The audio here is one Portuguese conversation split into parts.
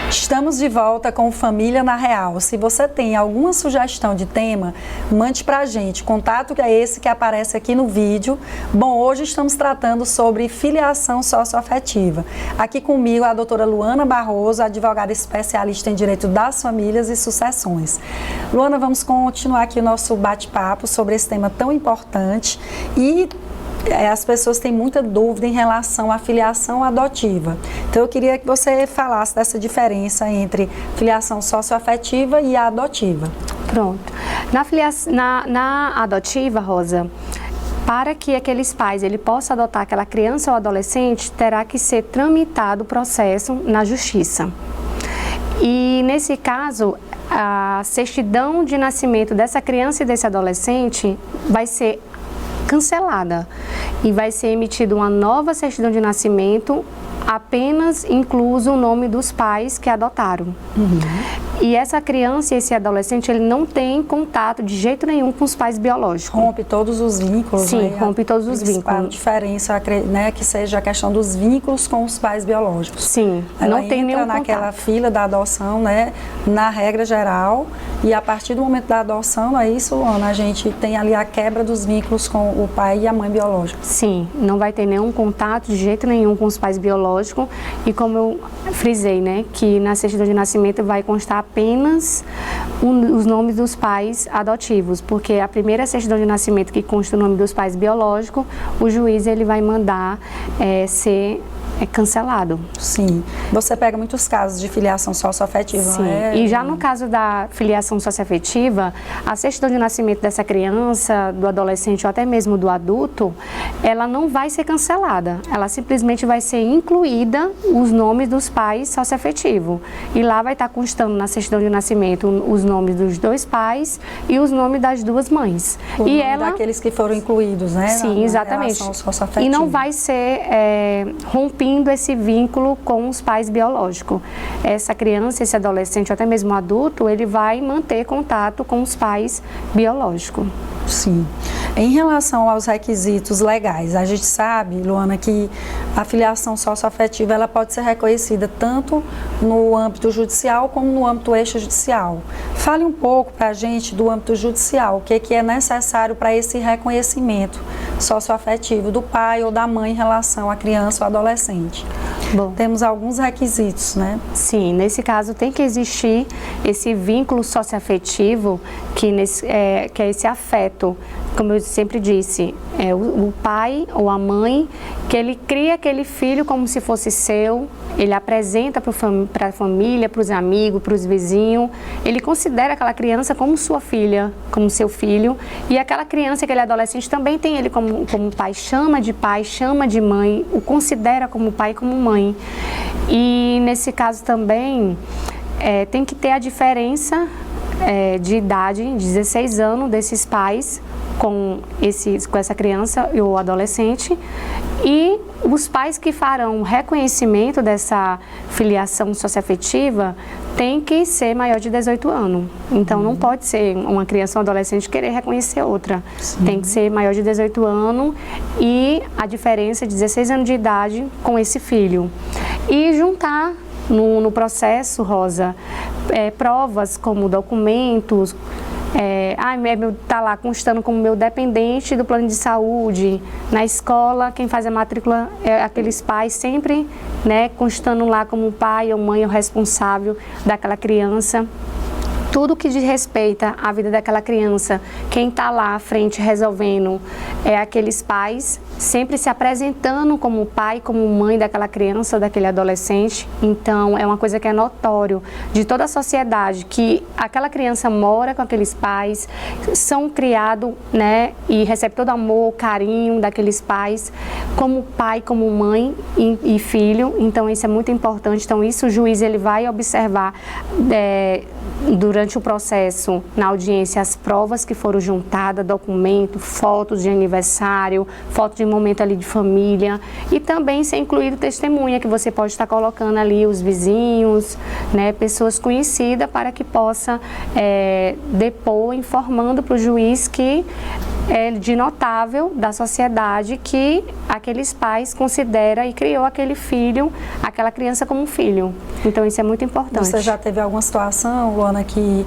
Estamos de volta com Família na Real. Se você tem alguma sugestão de tema, mande pra gente. Contato que é esse que aparece aqui no vídeo. Bom, hoje estamos tratando sobre filiação socioafetiva. Aqui comigo a doutora Luana Barroso, advogada especialista em Direito das Famílias e Sucessões. Luana, vamos continuar aqui o nosso bate-papo sobre esse tema tão importante e as pessoas têm muita dúvida em relação à filiação adotiva. Então, eu queria que você falasse dessa diferença entre filiação socioafetiva e a adotiva. Pronto. Na adotiva, Rosa, para que aqueles pais possam adotar aquela criança ou adolescente, terá que ser tramitado o processo na justiça. E, nesse caso, a certidão de nascimento dessa criança e desse adolescente vai ser cancelada e vai ser emitida uma nova certidão de nascimento, apenas incluso o nome dos pais que adotaram. E essa criança e esse adolescente, ele não tem contato de jeito nenhum com os pais biológicos. Rompe todos os vínculos. Sim, né? rompe todos os vínculos. A diferença, né, que seja a questão dos vínculos com os pais biológicos. Sim, ela não tem nenhum contato. Naquela fila da adoção, né, na regra geral, e a partir do momento da adoção, não é isso, Luana? A gente tem ali a quebra dos vínculos com o pai e a mãe biológicos. Sim, não vai ter nenhum contato de jeito nenhum com os pais biológicos, e como eu frisei, né, que na certidão de nascimento vai constar apenas os nomes dos pais adotivos, porque a primeira certidão de nascimento que consta o nome dos pais biológicos, o juiz ele vai mandar ser cancelado. Sim. Você pega muitos casos de filiação socioafetiva, Sim. não é? E já no caso da filiação socioafetiva, a certidão de nascimento dessa criança, do adolescente ou até mesmo do adulto, ela não vai ser cancelada. Ela simplesmente vai ser incluída os nomes dos pais socioafetivos. E lá vai estar constando na certidão de nascimento os nomes dos dois pais e os nomes das duas mães. O nome daqueles que foram incluídos, né? Sim, exatamente. E não vai ser rompido esse vínculo com os pais biológicos. Essa criança, esse adolescente, ou até mesmo adulto, ele vai manter contato com os pais biológicos. Sim. Em relação aos requisitos legais, a gente sabe, Luana, que a filiação socioafetiva ela pode ser reconhecida tanto no âmbito judicial como no âmbito extrajudicial. Fale um pouco para a gente do âmbito judicial, o que é necessário para esse reconhecimento socioafetivo do pai ou da mãe em relação à criança ou adolescente. Bom, temos alguns requisitos, né? Sim, nesse caso tem que existir esse vínculo socioafetivo, que é esse afeto, como eu sempre disse, o pai ou a mãe, que ele cria aquele filho como se fosse seu, ele apresenta para a família, para os amigos, para os vizinhos, ele considera aquela criança como sua filha, como seu filho, e aquela criança, aquele adolescente também tem ele como pai, chama de mãe, o considera como pai e como mãe. E nesse caso também tem que ter a diferença de idade, 16 anos desses pais com essa criança ou adolescente, e os pais que farão o reconhecimento dessa filiação socioafetiva tem que ser maior de 18 anos. Então, não pode ser uma criança ou um adolescente querer reconhecer outra. Sim. Tem que ser maior de 18 anos e a diferença de 16 anos de idade com esse filho. E juntar no processo, Rosa, provas como documentos, está lá constando como meu dependente do plano de saúde. Na escola, quem faz a matrícula é aqueles pais, sempre, né, constando lá como pai ou mãe ou responsável daquela criança. Tudo que diz respeito à vida daquela criança, quem está lá à frente resolvendo é aqueles pais, sempre se apresentando como pai, como mãe daquela criança ou daquele adolescente. Então, é uma coisa que é notório de toda a sociedade, que aquela criança mora com aqueles pais, são criados, né, e recebe todo amor, carinho daqueles pais, como pai, como mãe e filho. Então, isso é muito importante. Então, isso o juiz ele vai observar durante o processo, na audiência, as provas que foram juntadas, documento, fotos de aniversário, foto de momento ali de família, e também ser incluído testemunha, que você pode estar colocando ali os vizinhos, né, pessoas conhecidas, para que possa depor, informando para o juiz que de notável da sociedade que aqueles pais consideram e criou aquele filho, aquela criança como um filho. Então isso é muito importante. Você já teve alguma situação, Luana, que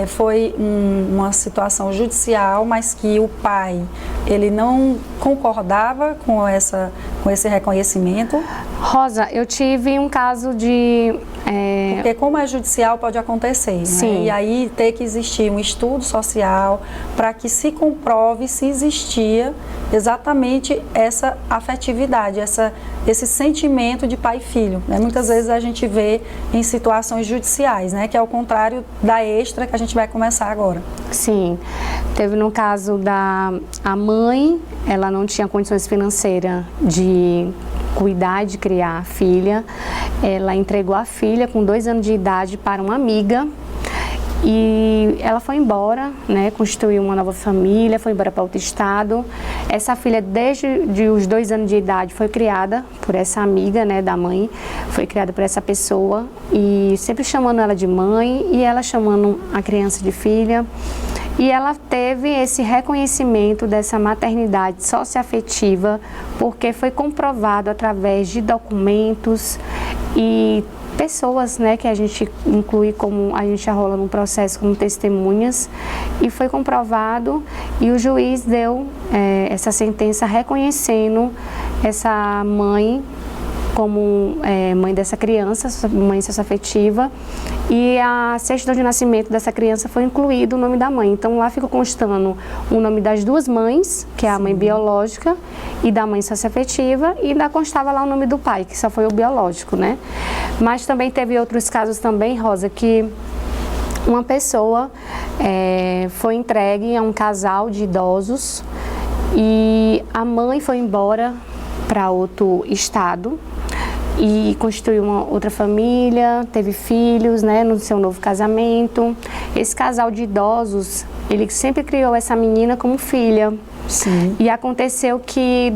foi uma situação judicial, mas que o pai, ele não concordava com esse reconhecimento? Rosa, eu tive um caso de... Porque como é judicial pode acontecer, Sim. né? E aí ter que existir um estudo social para que se comprove se existia exatamente essa afetividade, esse sentimento de pai e filho, né? Muitas vezes a gente vê em situações judiciais, né? Que é o contrário da extra que a gente vai começar agora. Sim, teve no caso a mãe, ela não tinha condições financeiras de cuidar, de criar a filha. Ela entregou a filha com 2 anos de idade para uma amiga e ela foi embora, né, constituiu uma nova família, foi embora para outro estado. Essa filha, desde os 2 anos de idade, foi criada por essa amiga, né, da mãe, foi criada por essa pessoa e sempre chamando ela de mãe e ela chamando a criança de filha. E ela teve esse reconhecimento dessa maternidade socioafetiva porque foi comprovado através de documentos e pessoas, né, que a gente inclui como a gente arrola no processo como testemunhas, e foi comprovado e o juiz deu essa sentença reconhecendo essa mãe como mãe dessa criança, mãe socioafetiva, e a certidão de nascimento dessa criança foi incluído o nome da mãe. Então lá fica constando o nome das 2 mães, que é a mãe biológica e da mãe socioafetiva, e ainda constava lá o nome do pai, que só foi o biológico, né? Mas também teve outros casos também, Rosa, que uma pessoa foi entregue a um casal de idosos e a mãe foi embora para outro estado e constituiu uma outra família, teve filhos, né, no seu novo casamento. Esse casal de idosos, ele sempre criou essa menina como filha. Sim. E aconteceu que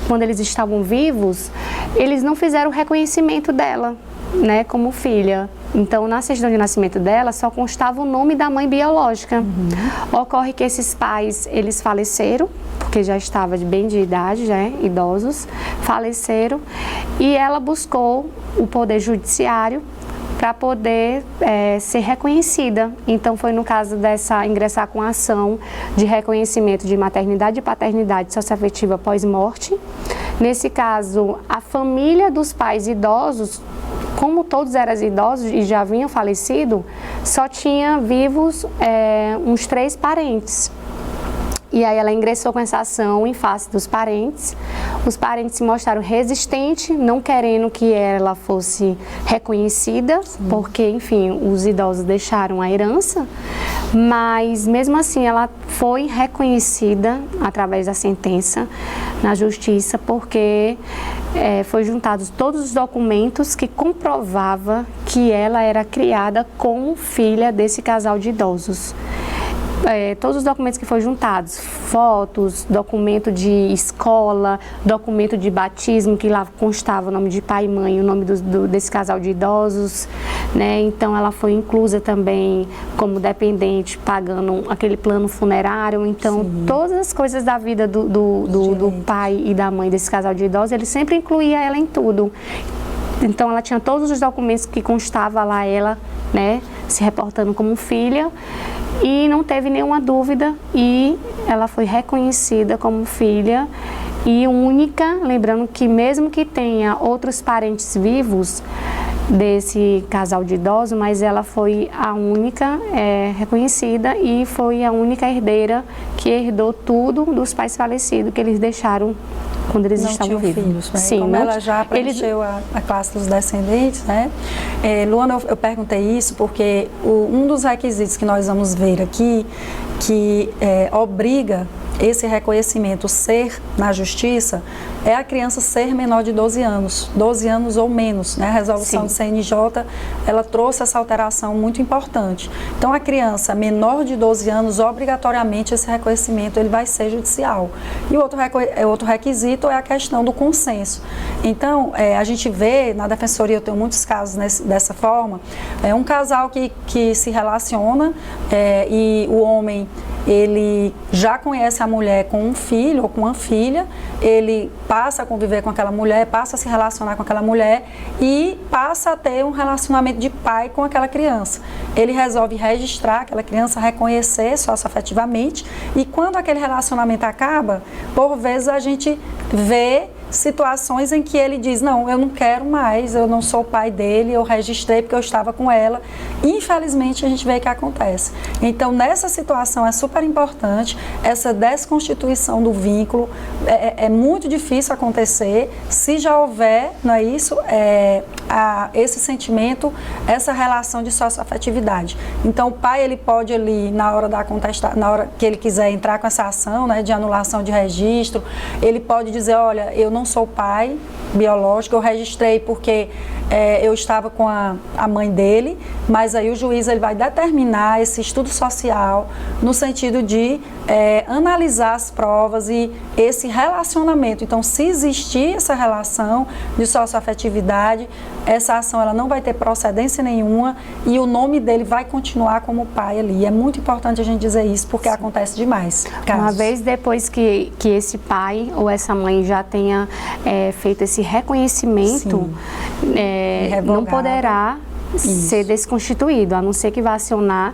quando eles estavam vivos, eles não fizeram o reconhecimento dela, né, como filha. Então, na certidão de nascimento dela, só constava o nome da mãe biológica. Ocorre que esses pais, eles faleceram, porque já estava bem de idade, já idosos, faleceram, e ela buscou o poder judiciário para poder ser reconhecida. Então, foi no caso ingressar com a ação de reconhecimento de maternidade e paternidade socioafetiva pós-morte. Nesse caso, a família dos pais idosos, como todos eram idosos e já haviam falecido, só tinha vivos uns 3 parentes. E aí ela ingressou com essa ação em face dos parentes. Os parentes se mostraram resistentes, não querendo que ela fosse reconhecida, porque, enfim, os idosos deixaram a herança. Mas, mesmo assim, ela foi reconhecida através da sentença na justiça, porque foi juntados todos os documentos que comprovavam que ela era criada como filha desse casal de idosos. Todos os documentos que foram juntados, fotos, documento de escola, documento de batismo, que lá constava o nome de pai e mãe, o nome desse casal de idosos, né? Então ela foi inclusa também como dependente, pagando aquele plano funerário. Então, sim, todas as coisas da vida do pai e da mãe desse casal de idosos, ele sempre incluía ela em tudo. Então ela tinha todos os documentos que constava lá ela, né, se reportando como filha, e não teve nenhuma dúvida e ela foi reconhecida como filha e única, lembrando que mesmo que tenha outros parentes vivos desse casal de idosos, mas ela foi a única reconhecida e foi a única herdeira que herdou tudo dos pais falecidos que eles deixaram quando eles estavam vivos. Filhos, né? Sim, como ela já preencheu a classe dos descendentes, né? Luana, eu perguntei isso porque um dos requisitos que nós vamos ver aqui, que obriga esse reconhecimento ser na justiça é a criança ser menor de 12 anos ou menos, né? A resolução do CNJ, ela trouxe essa alteração muito importante. Então, a criança menor de 12 anos, obrigatoriamente, esse reconhecimento ele vai ser judicial. E o outro requisito é a questão do consenso. Então, a gente vê, na Defensoria, eu tenho muitos casos dessa forma, um casal que se relaciona e o homem, ele já conhece a mulher com um filho ou com uma filha, ele passa a conviver com aquela mulher, passa a se relacionar com aquela mulher e passa a ter um relacionamento de pai com aquela criança. Ele resolve registrar aquela criança, reconhecer socioafetivamente, e quando aquele relacionamento acaba, por vezes a gente vê situações em que ele diz, não, eu não quero mais, eu não sou o pai dele, eu registrei porque eu estava com ela. Infelizmente, a gente vê que acontece. Então, nessa situação é super importante, essa desconstituição do vínculo, é muito difícil acontecer, se já houver, não é isso, esse sentimento, essa relação de socioafetividade. Então, o pai, ele pode ali, na hora que ele quiser entrar com essa ação, né, de anulação de registro, ele pode dizer, olha, eu não sou pai biológico, eu registrei porque eu estava com a mãe dele, mas aí o juiz ele vai determinar esse estudo social no sentido de analisar as provas e esse relacionamento. Então, se existir essa relação de socioafetividade, essa ação ela não vai ter procedência nenhuma e o nome dele vai continuar como pai ali. E é muito importante a gente dizer isso, porque acontece demais. Casos. Uma vez depois que esse pai ou essa mãe já tenha feito esse reconhecimento, não poderá ser desconstituído, a não ser que vá acionar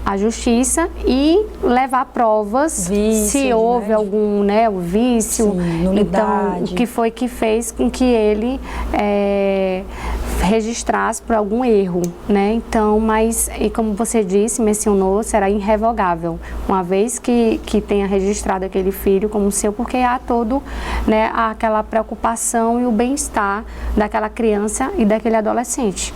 a justiça e levar provas se houve algum, o vício, então o que foi que fez com que ele registrasse por algum erro, né? Então, mas, e como você disse, mencionou, será irrevogável, uma vez que tenha registrado aquele filho como seu, porque há todo, aquela preocupação e o bem-estar daquela criança e daquele adolescente,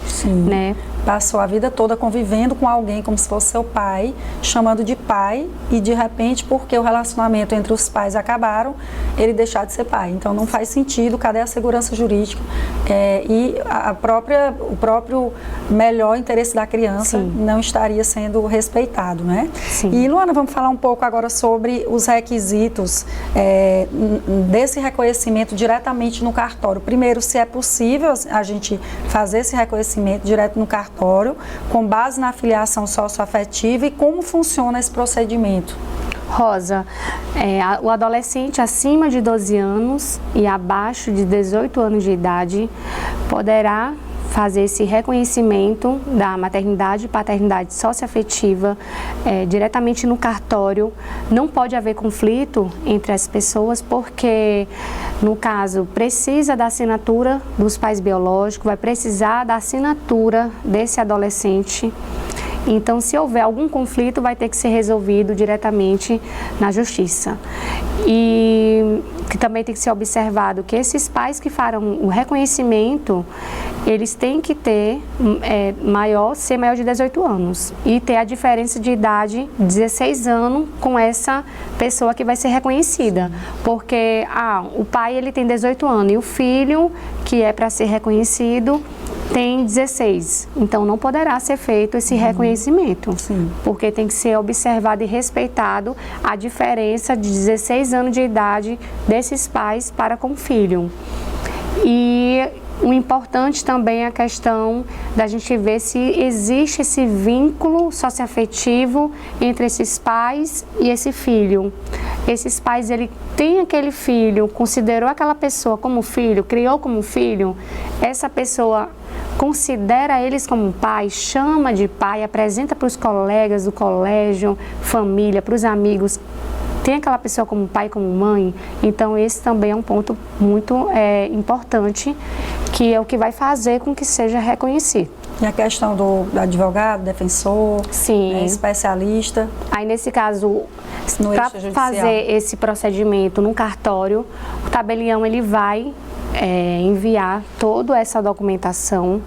né? Passou a vida toda convivendo com alguém como se fosse seu pai, chamando de pai, e de repente, porque o relacionamento entre os pais acabaram, ele deixar de ser pai. Então não faz sentido, cadê a segurança jurídica e o próprio melhor interesse da criança não estaria sendo respeitado, né? E Luana, vamos falar um pouco agora sobre os requisitos desse reconhecimento diretamente no cartório. Primeiro, se é possível a gente fazer esse reconhecimento direto no cartório, com base na filiação socioafetiva, e como funciona esse procedimento? Rosa, o adolescente acima de 12 anos e abaixo de 18 anos de idade poderá fazer esse reconhecimento da maternidade e paternidade socioafetiva diretamente no cartório. Não pode haver conflito entre as pessoas, porque, no caso, precisa da assinatura dos pais biológicos, vai precisar da assinatura desse adolescente. Então, se houver algum conflito, vai ter que ser resolvido diretamente na justiça. E que também tem que ser observado que esses pais que farão o reconhecimento, eles têm que ter ser maior de 18 anos e ter a diferença de idade, 16 anos, com essa pessoa que vai ser reconhecida. Porque o pai ele tem 18 anos e o filho, que é para ser reconhecido, tem 16, então não poderá ser feito esse reconhecimento, porque tem que ser observado e respeitado a diferença de 16 anos de idade desses pais para com o filho. E o importante também é a questão da gente ver se existe esse vínculo socioafetivo entre esses pais e esse filho. Esses pais, ele tem aquele filho, considerou aquela pessoa como filho, criou como filho, essa pessoa considera eles como pai, chama de pai, apresenta para os colegas do colégio, família, para os amigos, tem aquela pessoa como pai, como mãe. Então esse também é um ponto muito importante, que é o que vai fazer com que seja reconhecido. E a questão do advogado, defensor, especialista? Aí nesse caso, para fazer esse procedimento no cartório, o tabelião ele vai enviar toda essa documentação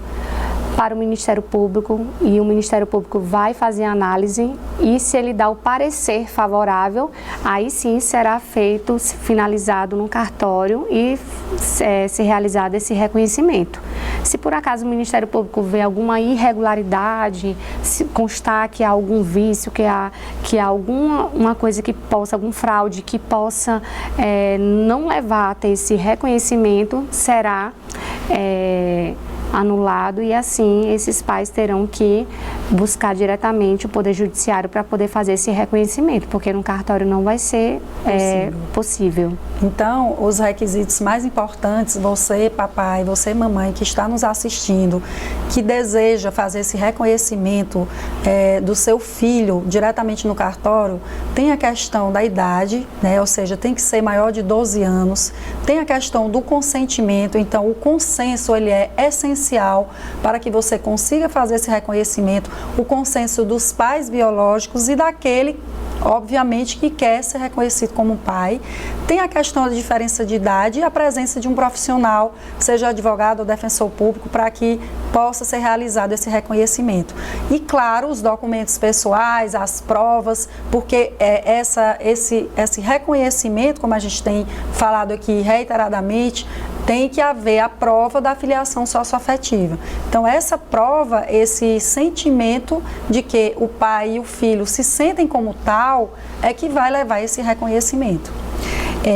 para o Ministério Público e o Ministério Público vai fazer a análise e se ele dá o parecer favorável, aí sim será feito, finalizado no cartório e ser realizado esse reconhecimento. Se por acaso o Ministério Público vê alguma irregularidade, se constar que há algum vício, que há alguma coisa que possa, algum fraude que possa não levar a ter esse reconhecimento, será anulado e assim esses pais terão que buscar diretamente o Poder Judiciário para poder fazer esse reconhecimento, porque no cartório não vai ser possível. Então, os requisitos mais importantes, você papai, você mamãe que está nos assistindo, que deseja fazer esse reconhecimento do seu filho diretamente no cartório, tem a questão da idade, né? Ou seja, tem que ser maior de 12 anos, tem a questão do consentimento, então o consenso ele é essencial para que você consiga fazer esse reconhecimento, o consenso dos pais biológicos e daquele, obviamente, que quer ser reconhecido como pai. Tem a questão da diferença de idade e a presença de um profissional, seja advogado ou defensor público, para que possa ser realizado esse reconhecimento. E, claro, os documentos pessoais, as provas, porque esse reconhecimento, como a gente tem falado aqui reiteradamente, tem que haver a prova da filiação socioafetiva. Então, essa prova, esse sentimento de que o pai e o filho se sentem como tal, é que vai levar esse reconhecimento.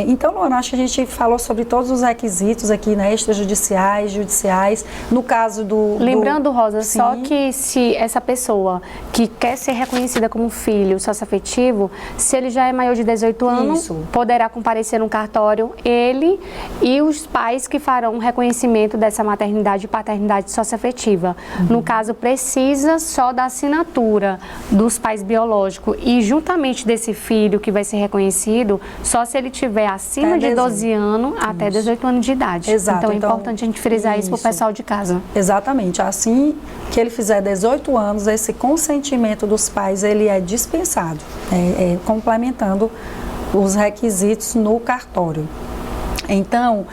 Então, Luana, acho que a gente falou sobre todos os requisitos aqui, né, extrajudiciais, judiciais, no caso do... Lembrando, Rosa, Sim. só que se essa pessoa que quer ser reconhecida como filho socioafetivo, se ele já é maior de 18 anos, Isso. poderá comparecer no cartório, ele e os pais que farão o reconhecimento dessa maternidade e paternidade socioafetiva. No caso, precisa só da assinatura dos pais biológicos e juntamente desse filho que vai ser reconhecido, só se ele tiver acima de 12 anos até 18 anos de idade. Exato. Então é importante a gente frisar isso para o pessoal de casa. Exatamente. Assim que ele fizer 18 anos, esse consentimento dos pais ele é dispensado, complementando os requisitos no cartório. Então,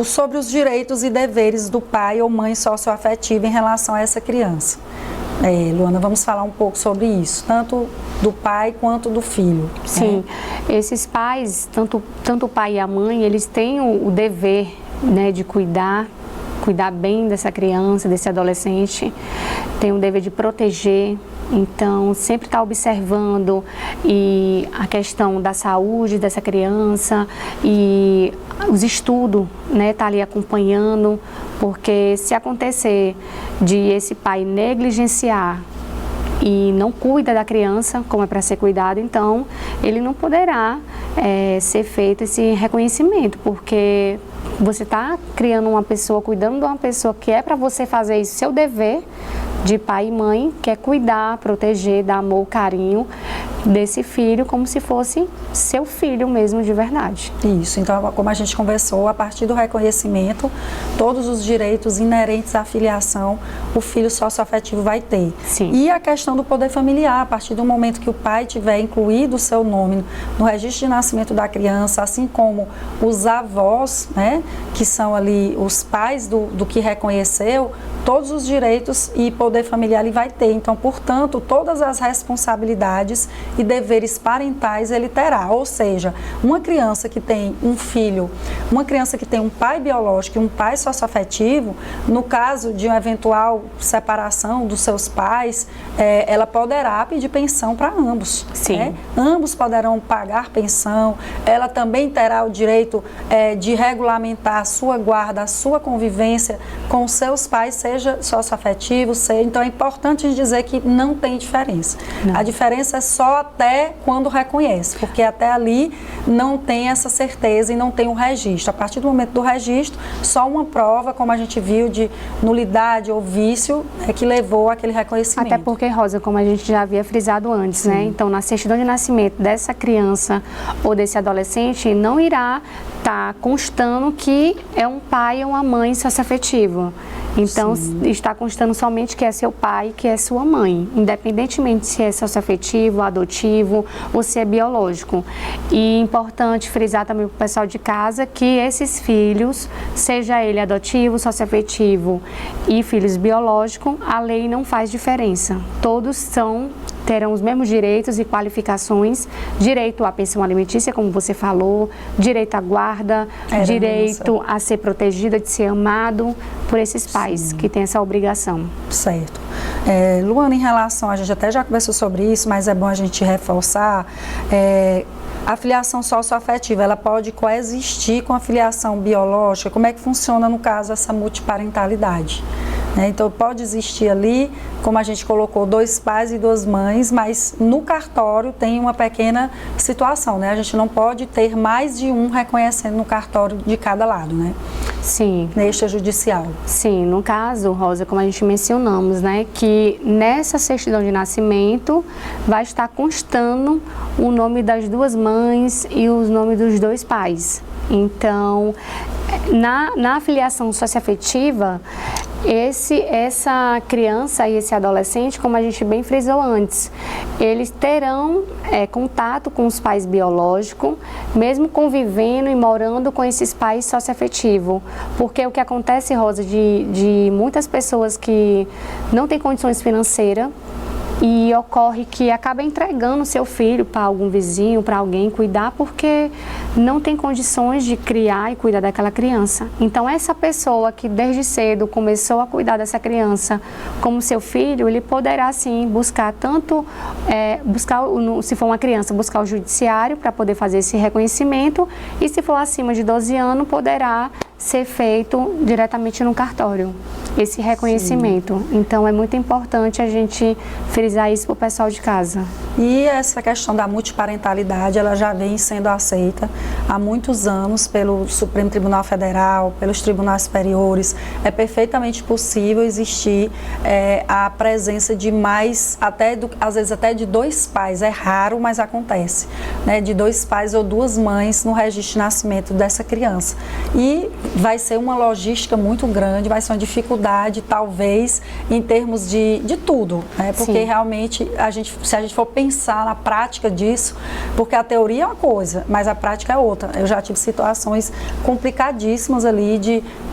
sobre os direitos e deveres do pai ou mãe socioafetiva em relação a essa criança. Luana, vamos falar um pouco sobre isso, tanto do pai quanto do filho. Sim, esses pais, tanto o pai e a mãe, eles têm o dever, né, de cuidar bem dessa criança, desse adolescente, tem o dever de proteger. Então, sempre está observando e a questão da saúde dessa criança e os estudos, né, tá ali acompanhando, porque se acontecer de esse pai negligenciar e não cuida da criança como é para ser cuidado, então ele não poderá ser feito esse reconhecimento, porque você está criando uma pessoa, cuidando de uma pessoa que é para você fazer isso, seu dever de pai e mãe, que é cuidar, proteger, dar amor, carinho desse filho, como se fosse seu filho mesmo de verdade. Isso, então como a gente conversou, a partir do reconhecimento, todos os direitos inerentes à filiação, o filho socioafetivo vai ter. Sim. E a questão do poder familiar, a partir do momento que o pai tiver incluído o seu nome no registro de nascimento da criança, assim como os avós, né, que são ali os pais do que reconheceu, todos os direitos e poder familiar ele vai ter. Então, portanto, todas as responsabilidades e deveres parentais ele terá. Ou seja, uma criança que tem um filho, uma criança que tem um pai biológico e um pai socioafetivo, no caso de uma eventual separação dos seus pais, ela poderá pedir pensão para ambos. Sim. Né? Ambos poderão pagar pensão, ela também terá o direito de regulamentar a sua guarda, a sua convivência com os seus pais, seja socioafetivo, então é importante dizer que não tem diferença. Não. A diferença é só até quando reconhece, porque até ali não tem essa certeza e não tem um registro. A partir do momento do registro, só uma prova, como a gente viu, de nulidade ou vício é que levou àquele reconhecimento. Até porque, Rosa, como a gente já havia frisado antes, né? Então, na certidão de nascimento dessa criança ou desse adolescente, não irá está constando que é um pai ou uma mãe socioafetivo. Então, está constando somente que é seu pai, que é sua mãe, independentemente se é socioafetivo, adotivo ou se é biológico. E é importante frisar também para o pessoal de casa que esses filhos, seja ele adotivo, socioafetivo e filhos biológicos, a lei não faz diferença. Todos terão os mesmos direitos e qualificações, direito à pensão alimentícia, como você falou, direito à guarda, direito a ser protegida, de ser amado por esses pais que têm essa obrigação. Certo. Luana, em relação, a gente até já conversou sobre isso, mas é bom a gente reforçar, a filiação socioafetiva, ela pode coexistir com a filiação biológica? Como é que funciona, no caso, essa multiparentalidade? Então, pode existir ali, como a gente colocou, 2 pais e 2 mães, mas no cartório tem uma pequena situação, né? A gente não pode ter mais de um reconhecendo no cartório de cada lado, né? Sim. Neste judicial. Sim, no caso, Rosa, como a gente mencionamos, né, que nessa certidão de nascimento vai estar constando o nome das 2 mães e os nomes dos 2 pais. Então, na filiação socioafetiva, essa criança e esse adolescente, como a gente bem frisou antes, eles terão contato com os pais biológicos, mesmo convivendo e morando com esses pais socioafetivos. Porque o que acontece, Rosa, de muitas pessoas que não têm condições financeiras, e ocorre que acaba entregando seu filho para algum vizinho, para alguém cuidar, porque não tem condições de criar e cuidar daquela criança. Então, essa pessoa que desde cedo começou a cuidar dessa criança como seu filho, ele poderá sim buscar se for uma criança, buscar o judiciário para poder fazer esse reconhecimento, e se for acima de 12 anos, poderá ser feito diretamente no cartório, esse reconhecimento. Sim. Então, é muito importante a gente frisar isso para o pessoal de casa. E essa questão da multiparentalidade, ela já vem sendo aceita há muitos anos pelo Supremo Tribunal Federal, pelos tribunais superiores. É perfeitamente possível existir a presença de mais, às vezes até de 2 pais. É raro, mas acontece, né? De 2 pais ou 2 mães no registro de nascimento dessa criança. E vai ser uma logística muito grande, vai ser uma dificuldade, talvez, em termos de tudo, né? Porque Sim. realmente, se a gente for pensar na prática disso, porque a teoria é uma coisa, mas a prática é outra. Eu já tive situações complicadíssimas ali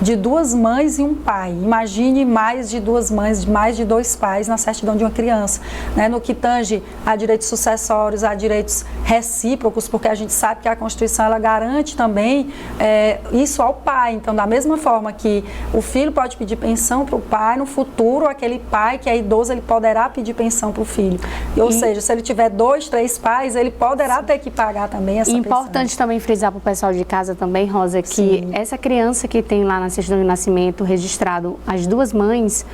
de 2 mães e um pai. Imagine mais de 2 mães, mais de 2 pais na certidão de uma criança, né? No que tange a direitos sucessórios, a direitos recíprocos, porque a gente sabe que a Constituição, ela garante também isso ao pai. Então, da mesma forma que o filho pode pedir pensão para o pai, no futuro, aquele pai que é idoso, ele poderá pedir pensão para o filho. Ou seja, se ele tiver 2, 3 pais, ele poderá ter que pagar também essa pensão. Importante também frisar para o pessoal de casa também, Rosa, que Sim. essa criança que tem lá na certidão de nascimento registrado as 2 mães,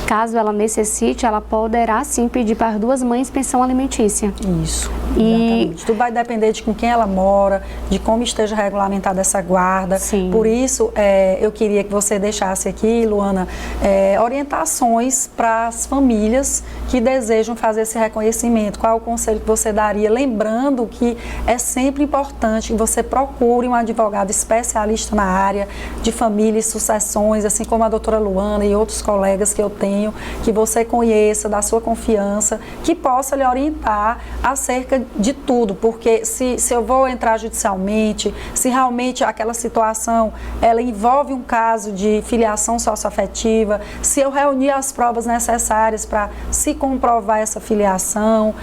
caso ela necessite, ela poderá sim pedir para as 2 mães pensão alimentícia. Isso, exatamente. Tudo vai depender de com quem ela mora, de como esteja regulamentada essa guarda. Sim. Por isso, eu queria que você deixasse aqui, Luana, orientações para as famílias que desejam fazer esse reconhecimento. Qual é o conselho que você daria? Lembrando que é sempre importante que você procure um advogado especialista na área de família e sucessões, assim como a doutora Luana e outros colegas que eu tenho, que você conheça, da sua confiança, que possa lhe orientar acerca de tudo, porque se eu vou entrar judicialmente, se realmente aquela situação ela envolve um caso de filiação socioafetiva, se eu reunir as provas necessárias para se comprovar essa filiação,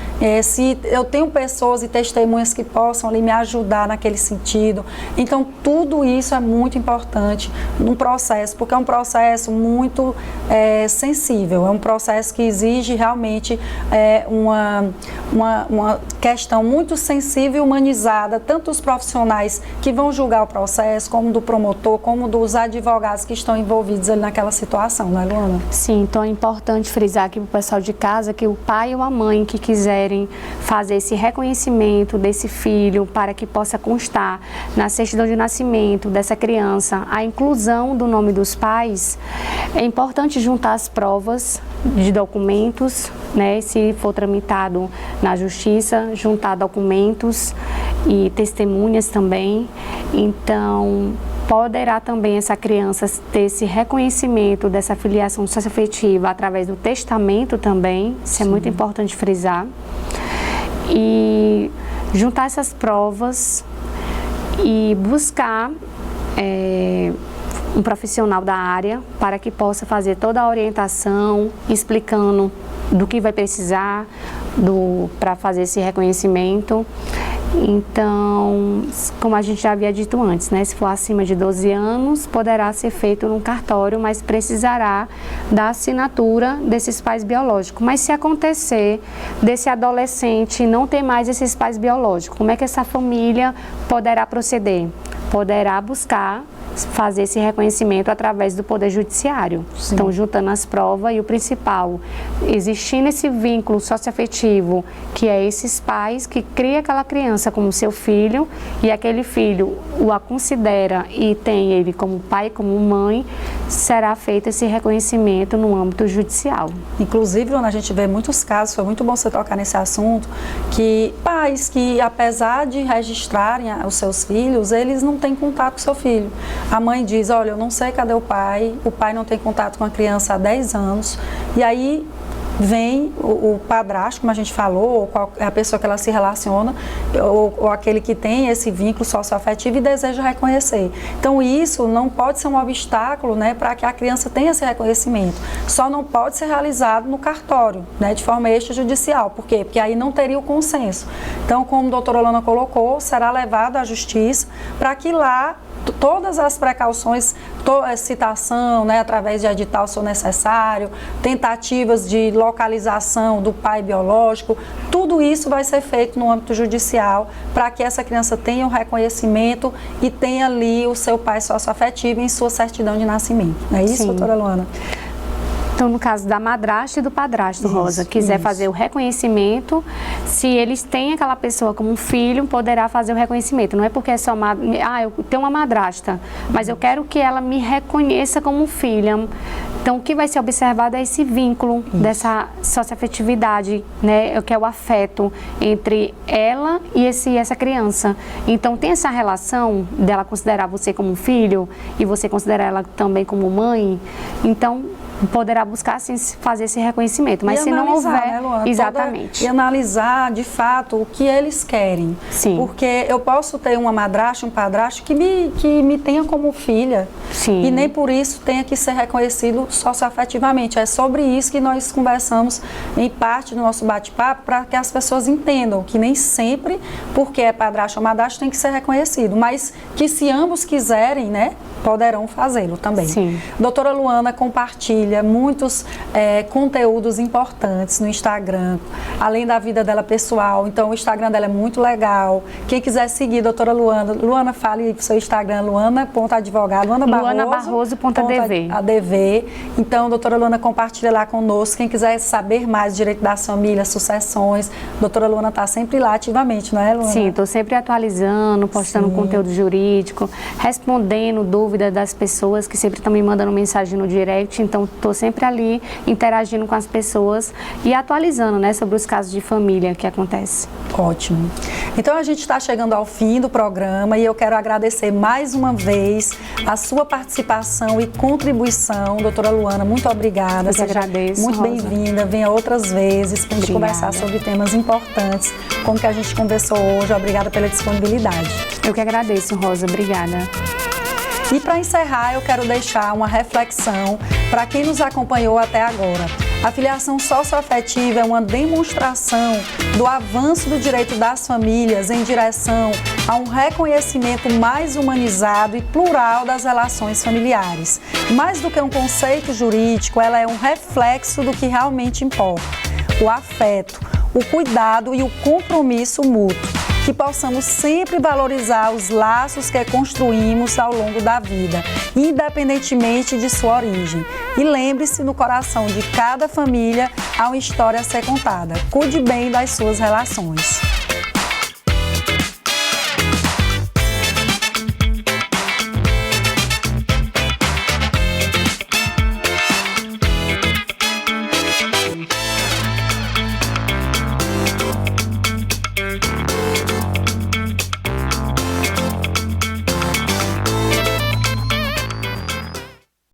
se eu tenho pessoas e testemunhas que possam ali me ajudar naquele sentido. Então, tudo isso é muito importante no processo, porque é um processo muito sensível, é um processo que exige realmente uma questão muito sensível e humanizada, tanto dos profissionais que vão julgar o processo, como do promotor, como dos advogados que estão envolvidos ali naquela situação, não é, Luana? Sim, então é importante frisar aqui para o pessoal de casa que o pai ou a mãe que quiserem fazer esse reconhecimento desse filho para que possa constar na certidão de nascimento dessa criança a inclusão do nome dos pais, é importante juntar as provas de documentos, né, se for tramitado na justiça, juntar documentos e testemunhas também. Então, poderá também essa criança ter esse reconhecimento dessa filiação socioafetiva através do testamento também, isso é muito importante frisar. E juntar essas provas e buscar um profissional da área para que possa fazer toda a orientação, explicando do que vai precisar para fazer esse reconhecimento. Então, como a gente já havia dito antes, né, se for acima de 12 anos, poderá ser feito num cartório, mas precisará da assinatura desses pais biológicos. Mas se acontecer desse adolescente não ter mais esses pais biológicos, como é que essa família poderá proceder? Poderá buscar fazer esse reconhecimento através do Poder Judiciário. Sim. Então, juntando as provas e o principal, existindo esse vínculo socioafetivo, que é esses pais que criam aquela criança como seu filho e aquele filho a considera e tem ele como pai, como mãe, será feito esse reconhecimento no âmbito judicial. Inclusive, Luana, a gente vê muitos casos, foi muito bom você tocar nesse assunto, que pais que, apesar de registrarem os seus filhos, eles não têm contato com o seu filho. A mãe diz, olha, eu não sei cadê o pai não tem contato com a criança há 10 anos, e aí vem o padrasto, como a gente falou, ou a pessoa que ela se relaciona, ou aquele que tem esse vínculo socioafetivo e deseja reconhecer. Então, isso não pode ser um obstáculo, né, para que a criança tenha esse reconhecimento. Só não pode ser realizado no cartório, né, de forma extrajudicial. Por quê? Porque aí não teria o consenso. Então, como a doutora Luana colocou, será levado à justiça para que lá todas as precauções, citação, né, através de edital se for necessário, tentativas de localização do pai biológico, tudo isso vai ser feito no âmbito judicial para que essa criança tenha um reconhecimento e tenha ali o seu pai socioafetivo em sua certidão de nascimento. Não é isso, Sim. doutora Luana? Então, no caso da madrasta e do padrasto, Rosa, quiser fazer o reconhecimento, se eles têm aquela pessoa como um filho, poderá fazer o reconhecimento. Não é porque é só eu tenho uma madrasta, mas eu quero que ela me reconheça como filha. Então, o que vai ser observado é esse vínculo dessa socioafetividade, né, que é o afeto entre ela e essa criança. Então, tem essa relação dela considerar você como um filho e você considerar ela também como mãe. Então, poderá buscar sim fazer esse reconhecimento, mas se não houver, né, Luana? exatamente, e analisar de fato o que eles querem. Sim. Porque eu posso ter uma madrasta, um padrasto que me tenha como filha. Sim. E nem por isso tenha que ser reconhecido socioafetivamente. É sobre isso que nós conversamos em parte do nosso bate-papo, para que as pessoas entendam que nem sempre, porque é padrasto ou madrasto, tem que ser reconhecido, mas que se ambos quiserem, né, poderão fazê-lo também. Sim. Doutora Luana compartilha muitos conteúdos importantes no Instagram, além da vida dela pessoal. Então, o Instagram dela é muito legal. Quem quiser seguir, doutora Luana, fale pro seu Instagram, luana.advogado, luanabarroso.adv. Então, doutora Luana compartilha lá conosco. Quem quiser saber mais de direito das famílias, sucessões, doutora Luana está sempre lá ativamente, não é, Luana? Sim, estou sempre atualizando, postando conteúdo jurídico, respondendo dúvidas das pessoas que sempre estão me mandando mensagem no direct. Então, estou sempre ali interagindo com as pessoas e atualizando, né, sobre os casos de família que acontecem. Ótimo. Então, a gente está chegando ao fim do programa e eu quero agradecer mais uma vez a sua participação e contribuição. Doutora Luana, muito obrigada. Eu que agradeço, muito bem-vinda. Venha outras vezes para a gente conversar sobre temas importantes, como que a gente conversou hoje. Obrigada pela disponibilidade. Eu que agradeço, Rosa. Obrigada. E para encerrar, eu quero deixar uma reflexão para quem nos acompanhou até agora. A filiação socioafetiva é uma demonstração do avanço do direito das famílias em direção a um reconhecimento mais humanizado e plural das relações familiares. Mais do que um conceito jurídico, ela é um reflexo do que realmente importa: o afeto, o cuidado e o compromisso mútuo. Que possamos sempre valorizar os laços que construímos ao longo da vida, independentemente de sua origem. E lembre-se, no coração de cada família há uma história a ser contada. Cuide bem das suas relações.